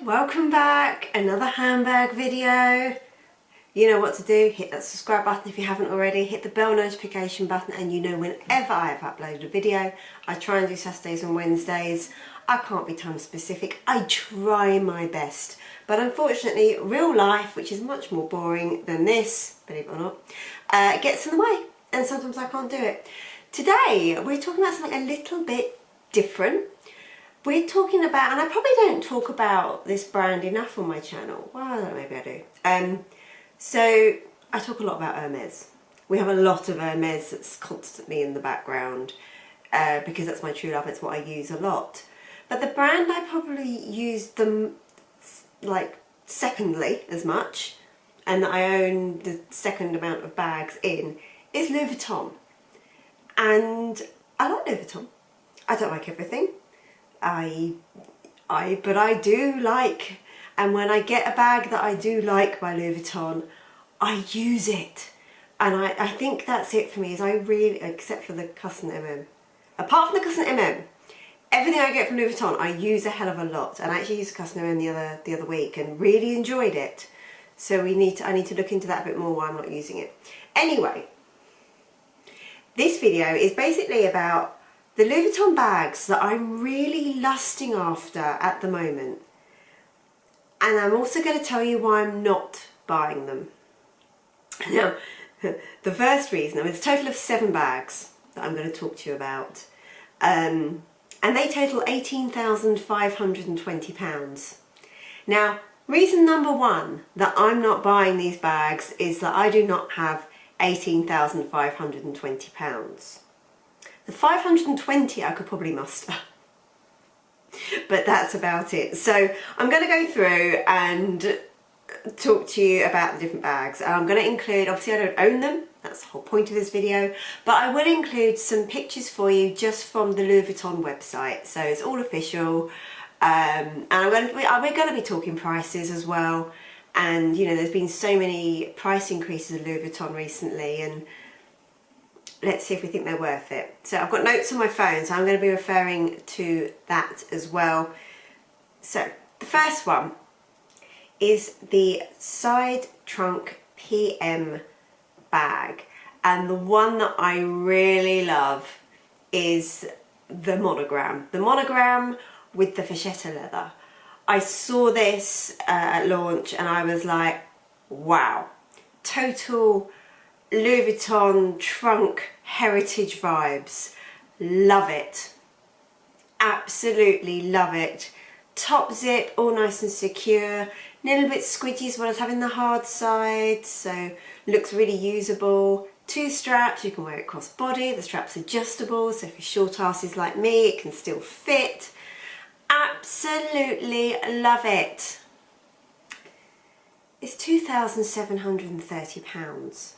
welcome back. Another handbag video. You know what to do. Hit that subscribe button if you haven't already. Hit the bell notification button and you know whenever I have uploaded a video. I try and do Saturdays and Wednesdays. I can't be time specific. I try my best. But unfortunately, real life, which is much more boring than this, believe it or not, gets in the way. And sometimes I can't do it. Today, we're talking about something a little bit different. We're talking about, and I probably don't talk about this brand enough on my channel. Well, I don't know, maybe I do. So I talk a lot about Hermes. We have a lot of Hermes that's constantly in the background because that's my true love. It's what I use a lot. But the brand I probably use them like secondly as much, and that I own the second amount of bags in, is Louis Vuitton. And I like Louis Vuitton. I don't like everything. But I do like, and when I get a bag that I do like by Louis Vuitton, I use it. And I think that's it for me, is I really, except for the Coussin MM. Apart from the Coussin MM, everything I get from Louis Vuitton, I use a hell of a lot. And I actually used Coussin MM the other week and really enjoyed it. So I need to look into that a bit more while I'm not using it. Anyway, this video is basically about the Louis Vuitton bags that I'm really lusting after at the moment. And I'm also going to tell you why I'm not buying them. Now, the first reason, there's a total of 7 bags that I'm going to talk to you about. And they total £18,520. Now, reason number 1 that I'm not buying these bags is that I do not have £18,520. The 520 I could probably muster, but that's about it. So I'm going to go through and talk to you about the different bags. I'm going to include, obviously I don't own them, that's the whole point of this video, but I will include some pictures for you just from the Louis Vuitton website. So it's all official, and we're going to be talking prices as well. And you know, there's been so many price increases of Louis Vuitton recently, and let's see if we think they're worth it. So I've got notes on my phone, so I'm going to be referring to that as well. So the first one is the side trunk PM bag, and the one that I really love is the monogram. The monogram with the pochette leather. I saw this at launch and I was like, wow, total Louis Vuitton trunk heritage vibes. Love it. Absolutely love it. Top zip, all nice and secure. A little bit squidgy as well as having the hard side, so looks really usable. 2 straps, you can wear it cross body. The strap's adjustable, so if you're short asses like me, it can still fit. Absolutely love it. It's £2,730.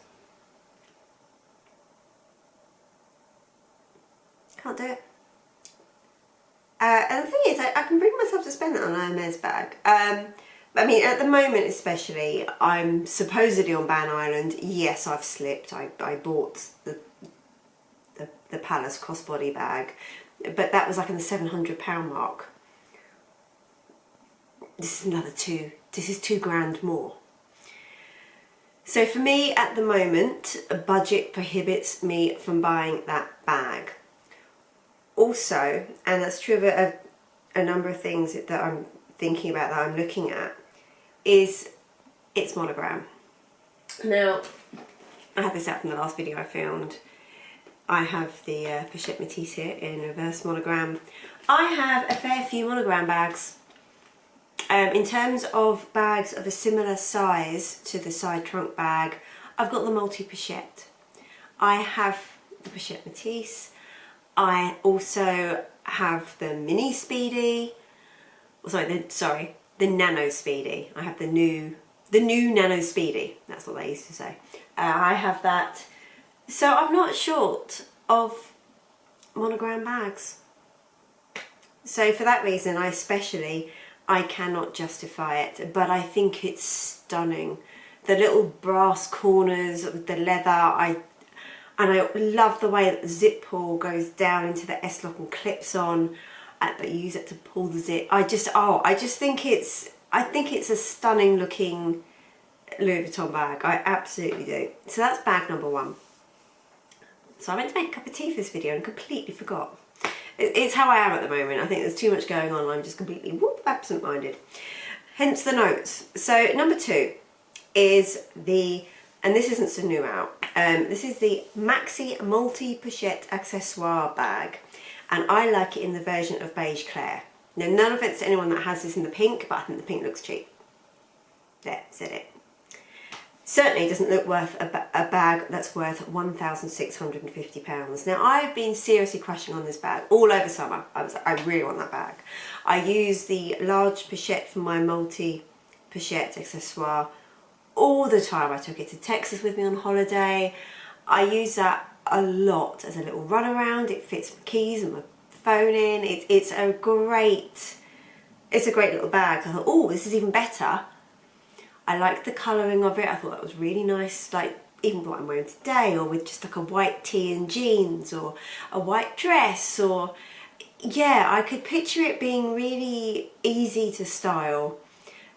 Can't do it. And the thing is, I can bring myself to spend that on an Hermes bag. I mean, at the moment especially, I'm supposedly on Ban Island. Yes, I've slipped. I bought the Palace crossbody bag, but that was like in the £700 mark. This is another this is £2 more. So for me at the moment, a budget prohibits me from buying that bag. Also, and that's true of a number of things that I'm thinking about, that I'm looking at, is its monogram. Now, I had this out from the last video I filmed. I have the pochette Métis here in reverse monogram. I have a fair few monogram bags. In terms of bags of a similar size to the side trunk bag, I've got the multi-pochette. I have the pochette Métis. I also have the mini speedy. The nano speedy. I have the new nano speedy. That's what they used to say. I have that. So I'm not short of monogram bags. So for that reason, I cannot justify it, but I think it's stunning. The little brass corners with the leather, and I love the way that the zip pull goes down into the S-lock and clips on, but you use it to pull the zip. I just think it's I think it's a stunning looking Louis Vuitton bag. I absolutely do. So that's bag number one. So I went to make a cup of tea for this video and completely forgot. It's how I am at the moment. I think there's too much going on and I'm just completely whoop, absent-minded. Hence the notes. So number two is the, and this isn't so new out, this is the Maxi multi-pochette accessoire bag, and I like it in the version of beige clair. Now, none offense to anyone that has this in the pink, but I think the pink looks cheap. There, said it. Certainly doesn't look worth a bag that's worth £1,650. Now, I've been seriously crushing on this bag all over summer. I really want that bag. I use the large pochette for my multi-pochette accessoire all the time. I took it to Texas with me on holiday. I use that a lot as a little runaround. It fits my keys and my phone in. It's a great little bag. I thought, oh, this is even better. I like the colouring of it. I thought that was really nice, like even what I'm wearing today, or with just like a white tee and jeans, or a white dress, or yeah, I could picture it being really easy to style.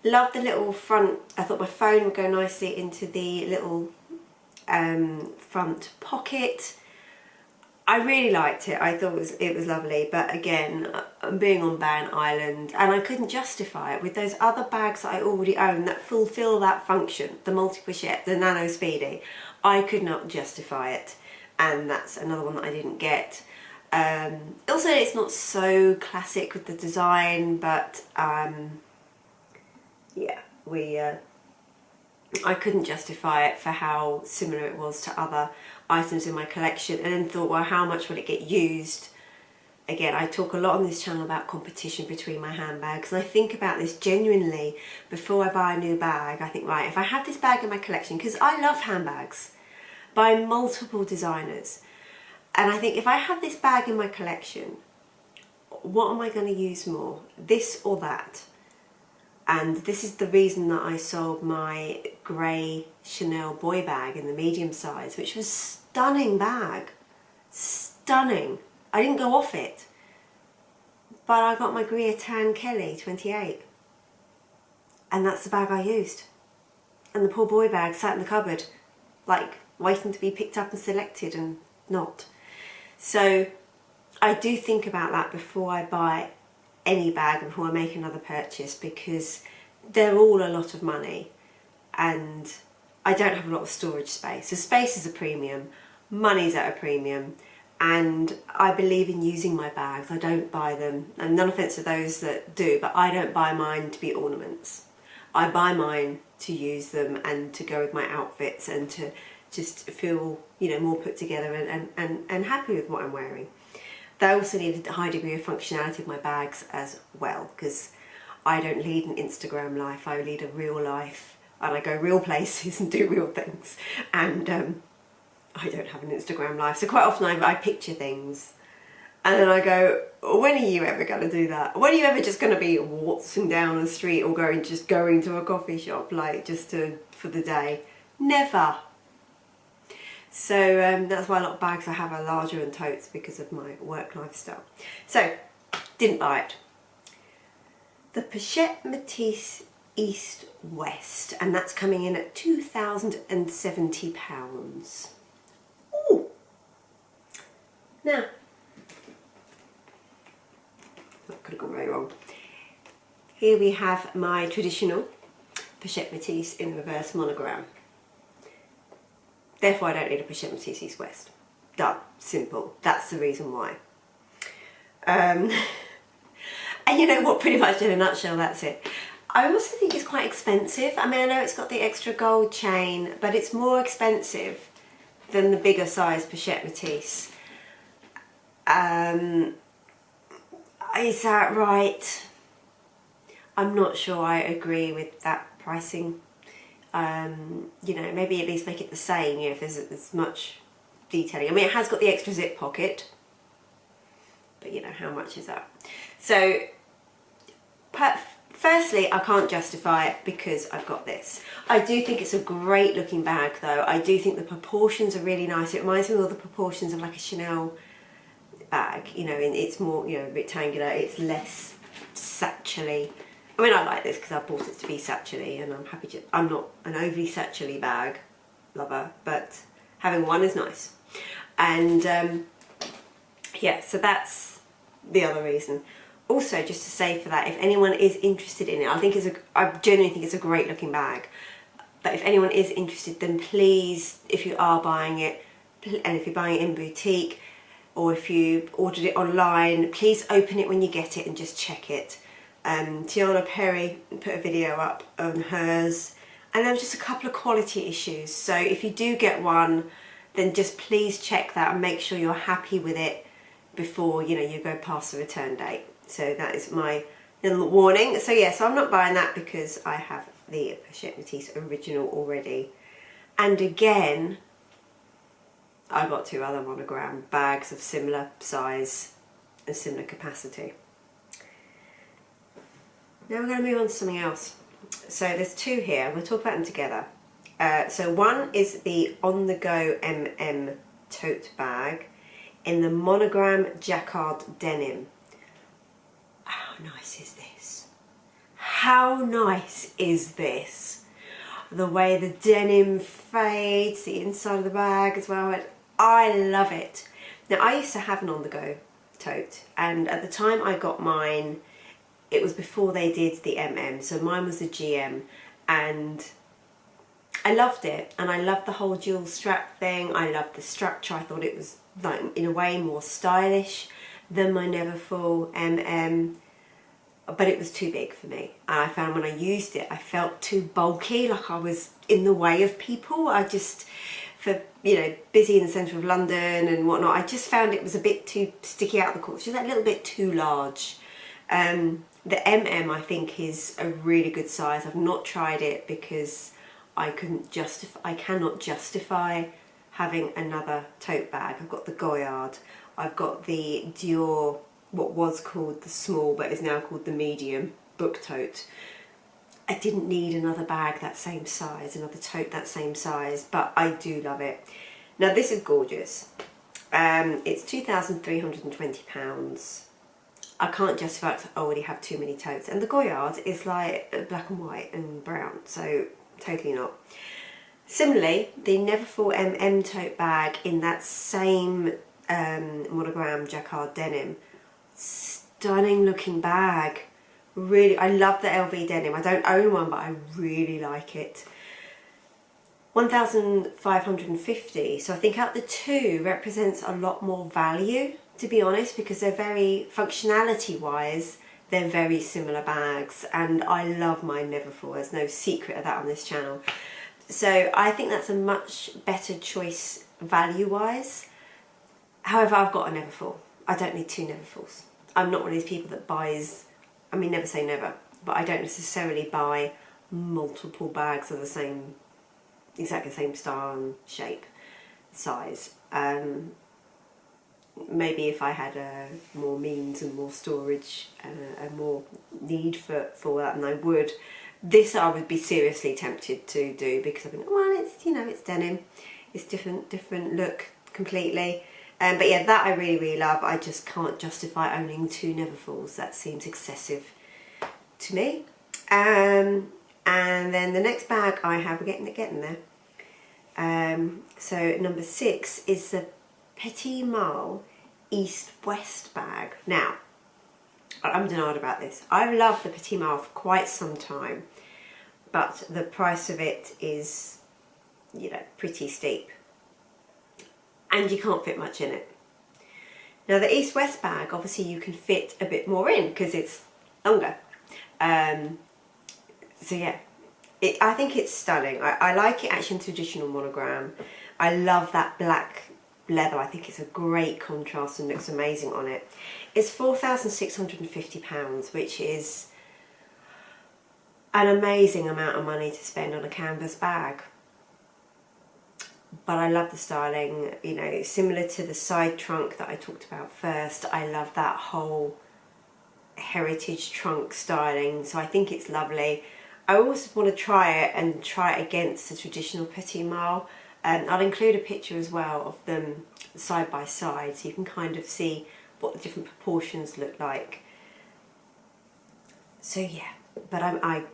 Love the little front. I thought my phone would go nicely into the little front pocket. I really liked it. I thought it was lovely, but again, I'm being on Ban Island and I couldn't justify it with those other bags that I already own that fulfill that function, the multi-pochette, the Nano Speedy. I could not justify it, and that's another one that I didn't get. Also, it's not so classic with the design, but yeah, I couldn't justify it for how similar it was to other items in my collection, and then thought, well, how much will it get used? Again, I talk a lot on this channel about competition between my handbags, and I think about this genuinely before I buy a new bag. I think, right, if I have this bag in my collection, because I love handbags by multiple designers, and I think if I have this bag in my collection, what am I going to use more, this or that? And this is the reason that I sold my grey Chanel boy bag in the medium size, which was a stunning bag. Stunning. I didn't go off it. But I got my Greer Tan Kelly 28. And that's the bag I used. And the poor boy bag sat in the cupboard, like waiting to be picked up and selected, and not. So I do think about that before I buy any bag, before I make another purchase, because they're all a lot of money and I don't have a lot of storage space. So space is a premium, money's at a premium, and I believe in using my bags. I don't buy them, and none offense to those that do, but I don't buy mine to be ornaments. I buy mine to use them and to go with my outfits and to just feel, you know, more put together and happy with what I'm wearing. They also need a high degree of functionality with my bags as well, because I don't lead an Instagram life, I lead a real life, and I go real places and do real things, and I don't have an Instagram life, so quite often I picture things and then I go, when are you ever going to do that? When are you ever just going to be waltzing down the street or going to a coffee shop, like for the day? Never. So that's why a lot of bags I have are larger than totes, because of my work lifestyle. So, didn't buy it. The Pochette Métis East West, and that's coming in at £2,070. Ooh! Now, that could have gone very wrong. Here we have my traditional Pochette Métis in reverse monogram. Therefore, I don't need a Pochette Métis East West. Done. Simple. That's the reason why. And you know what, pretty much in a nutshell, that's it. I also think it's quite expensive. I mean, I know it's got the extra gold chain, but it's more expensive than the bigger size Pochette Métis. Is that right? I'm not sure I agree with that pricing. You know, maybe at least make it the same, you know, if there's as much detailing. I mean, it has got the extra zip pocket, but you know, how much is that? So, firstly, I can't justify it because I've got this. I do think it's a great looking bag though. I do think the proportions are really nice. It reminds me of all the proportions of like a Chanel bag, you know, and it's more, you know, rectangular, it's less satchely. I mean, I like this because I bought it to be satchel-y, and I'm happy to, I'm not an overly satchel-y bag lover, but having one is nice. And yeah, so that's the other reason. Also, just to say for that, if anyone is interested in it, I genuinely think it's a great looking bag. But if anyone is interested, then please, if you are buying it, and if you're buying it in boutique, or if you ordered it online, please open it when you get it and just check it. Tiana Perry put a video up on hers, and there was just a couple of quality issues. So if you do get one, then just please check that and make sure you're happy with it before, you know, you go past the return date. So that is my little warning. So yeah, so I'm not buying that because I have the Pochette Métis original already. And again, I got 2 other monogram bags of similar size and similar capacity. Now we're going to move on to something else. So there's 2 here, we'll talk about them together. So one is the On The Go MM tote bag in the monogram jacquard denim. How nice is this? How nice is this? The way the denim fades, the inside of the bag as well, I love it. Now I used to have an On The Go tote, and at the time I got mine, it was before they did the MM, so mine was the GM, and I loved it, and I loved the whole dual strap thing. I loved the structure. I thought it was, like, in a way more stylish than my Neverfull MM, but it was too big for me. And I found when I used it, I felt too bulky, like I was in the way of people. I just, for, you know, busy in the centre of London and whatnot, I just found it was a bit too sticky out of the corner, just a little bit too large. The MM I think is a really good size. I've not tried it because I cannot justify having another tote bag. I've got the Goyard, I've got the Dior, what was called the small but is now called the medium book tote. I didn't need another bag that same size, another tote that same size, but I do love it. Now this is gorgeous. It's £2,320. I can't justify it because I already have too many totes, and the Goyard is like black and white and brown, so totally not. Similarly, the Neverfull MM tote bag in that same monogram jacquard denim, stunning looking bag. Really, I love the LV denim. I don't own one, but I really like it. 1,550. So I think out the 2 represents a lot more value, to be honest, because they're very, functionality wise, they're very similar bags, and I love my Neverfull. There's no secret of that on this channel. So I think that's a much better choice value wise. However, I've got a Neverfull. I don't need 2 Neverfulls. I'm not one of these people that buys, I mean, never say never, but I don't necessarily buy multiple bags of the same, exactly the same style and shape, size. Maybe if I had more means and more storage and more need for that, and I would. This I would be seriously tempted to do because I think, well, it's, you know, it's denim, it's different look completely. But yeah, that I really love. I just can't justify owning 2 Neverfulls. That seems excessive to me. And then the next bag I have, we're getting there. So number 6 is the Petite Malle East-West bag. Now, I'm denied about this. I've loved the Petite Malle for quite some time, but the price of it is, you know, pretty steep, and you can't fit much in it. Now the East-West bag, obviously you can fit a bit more in because it's longer. So yeah, I think it's stunning. I like it actually in traditional monogram. I love that black leather. I think it's a great contrast and looks amazing on it. It's £4,650, which is an amazing amount of money to spend on a canvas bag. But I love the styling, you know, similar to the side trunk that I talked about first. I love that whole heritage trunk styling, so I think it's lovely. I always want to try it and try it against the traditional Petite Malle. I'll include a picture as well of them side by side so you can kind of see what the different proportions look like. So yeah, but I'm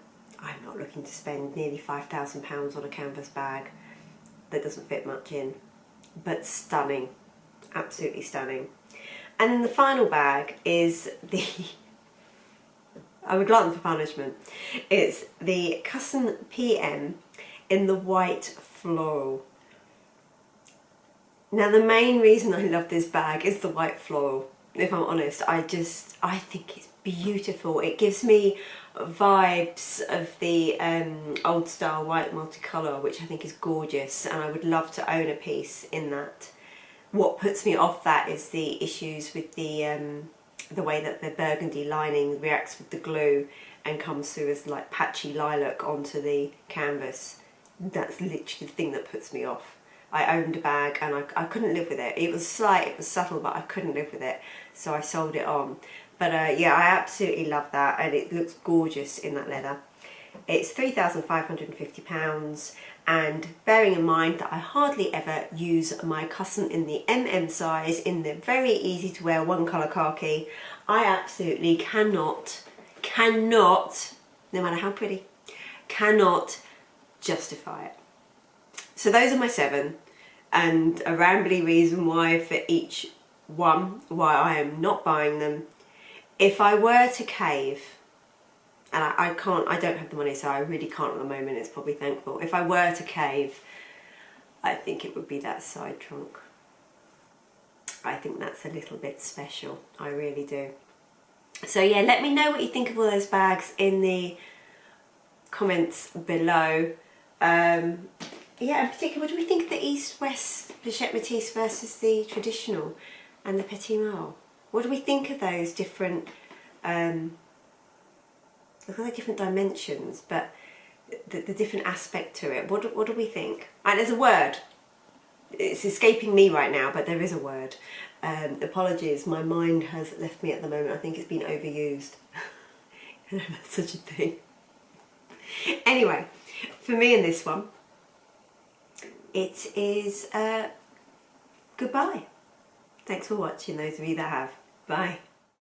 not looking to spend nearly £5,000 on a canvas bag that doesn't fit much in, but stunning, absolutely stunning. And then the final bag is the I'm a glutton for punishment. It's the Coussin PM in the white floral. Now the main reason I love this bag is the white floral. If I'm honest, I think it's beautiful. It gives me vibes of the old style white multicolour, which I think is gorgeous, and I would love to own a piece in that. What puts me off that is the issues with the way that the burgundy lining reacts with the glue and comes through as like patchy lilac onto the canvas. That's literally the thing that puts me off. I owned a bag and I couldn't live with it. It was slight, it was subtle, but I couldn't live with it, so I sold it on. But yeah, I absolutely love that, and it looks gorgeous in that leather. It's £3,550, and bearing in mind that I hardly ever use my Coussin in the MM size, in the very easy to wear one colour khaki, I absolutely cannot, no matter how pretty, cannot justify it. So those are my 7, and a rambly reason why for each one, why I am not buying them. If I were to cave, and I don't have the money, so I really can't at the moment, it's probably thankful. If I were to cave, I think it would be that side trunk. I think that's a little bit special, I really do. So yeah, let me know what you think of all those bags in the comments below. Yeah, in particular, what do we think of the East-West Pochette Métis versus the traditional and the Petite Malle? What do we think of those different, look at the different dimensions, but the different aspect to it? What do we think? And there's a word. It's escaping me right now, but there is a word. Apologies, my mind has left me at the moment. I think it's been overused. That's such a thing. Anyway, for me in this one, it is goodbye. Thanks for watching, those of you that have. Bye.